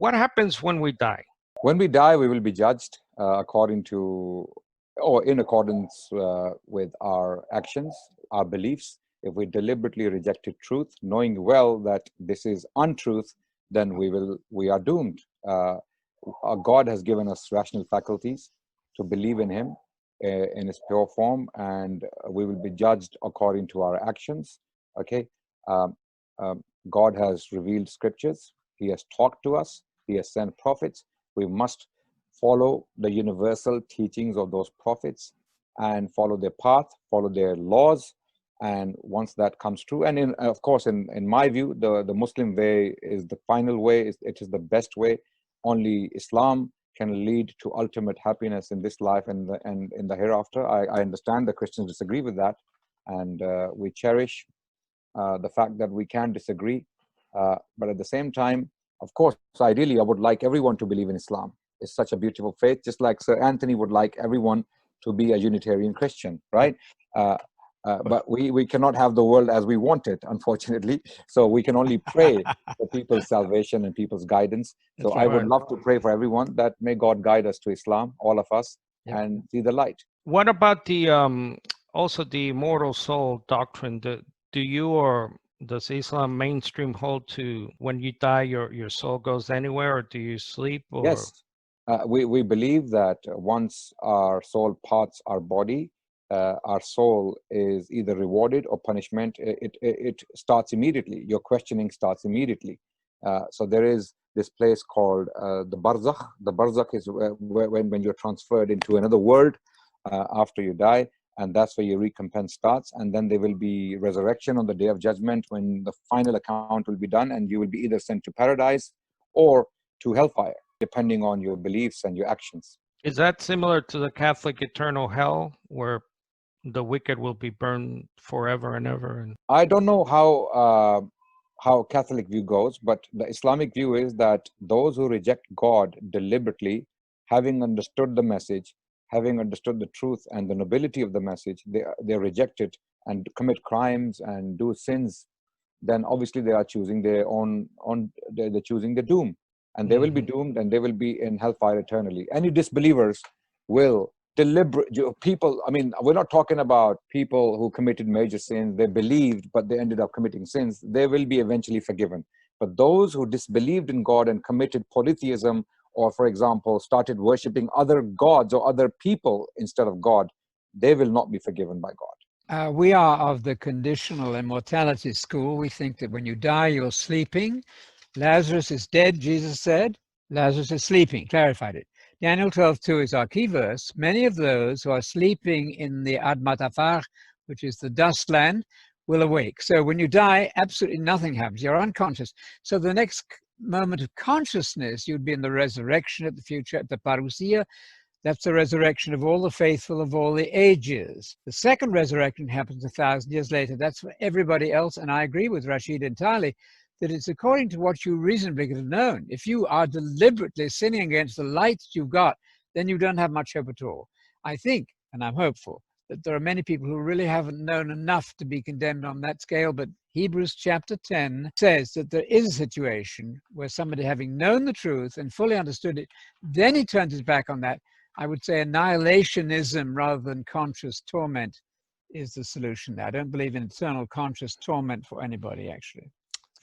What happens when we die? When we die, we will be judged according to, or in accordance with our actions, our beliefs. If we deliberately rejected truth, knowing well that this is untruth, then we are doomed. God has given us rational faculties to believe in Him in His pure form, and we will be judged according to our actions. Okay, um, God has revealed scriptures. He has talked to us. He has sent prophets. We must follow the universal teachings of those prophets and follow their path, follow their laws. And once that comes true, and of course, in my view, the Muslim way is the final way. It is the best way. Only Islam can lead to ultimate happiness in this life and in the hereafter. I understand the Christians disagree with that, and we cherish the fact that we can disagree. But at the same time, of course, ideally, I would like everyone to believe in Islam. It's such a beautiful faith, just like Sir Anthony would like everyone to be a Unitarian Christian, right? But we cannot have the world as we want it, unfortunately. So we can only pray for people's salvation and people's guidance. So I would love to pray for everyone that may God guide us to Islam, all of us, and see the light. What about the also the immortal soul doctrine? Do you or does Islam mainstream hold to when you die, your soul goes anywhere, or do you sleep? Or? Yes, we believe that once our soul parts our body, our soul is either rewarded or punishment. It starts immediately. Your questioning starts immediately. So there is this place called the barzakh. The barzakh is when you're transferred into another world after you die, and that's where your recompense starts. And then there will be resurrection on the day of judgment when the final account will be done, and you will be either sent to paradise or to hellfire, depending on your beliefs and your actions. Is that similar to the Catholic eternal hell, where the wicked will be burned forever and ever? I don't know how Catholic view goes, but the Islamic view is that those who reject God deliberately, having understood the message, having understood the truth and the nobility of the message, they reject it and commit crimes and do sins. Then obviously they are choosing their they're choosing the doom, and they will be doomed, and they will be in hellfire eternally. Any disbelievers will people, I mean, we're not talking about people who committed major sins. They believed, but they ended up committing sins. They will be eventually forgiven. But those who disbelieved in God and committed polytheism, or for example, started worshiping other gods or other people instead of God, they will not be forgiven by God. We are of the conditional immortality school. We think that when you die, you're sleeping. Lazarus is dead, Jesus said. Lazarus is sleeping, clarified it. Daniel 12:2 is our key verse. Many of those who are sleeping in the Admatafar, which is the dust land, will awake. So when you die, absolutely nothing happens. You're unconscious. So the next moment of consciousness, you'd be in the resurrection at the future, at the parousia. That's the resurrection of all the faithful of all the ages. The second resurrection happens 1,000 years later. That's for everybody else. And I agree with Rashid entirely that it's according to what you reasonably could have known. If you are deliberately sinning against the light you've got, then you don't have much hope at all. I think, and I'm hopeful, that there are many people who really haven't known enough to be condemned on that scale, but Hebrews chapter 10 says that there is a situation where somebody, having known the truth and fully understood it, then he turns his back on that. I would say annihilationism rather than conscious torment is the solution. I don't believe in eternal conscious torment for anybody, actually.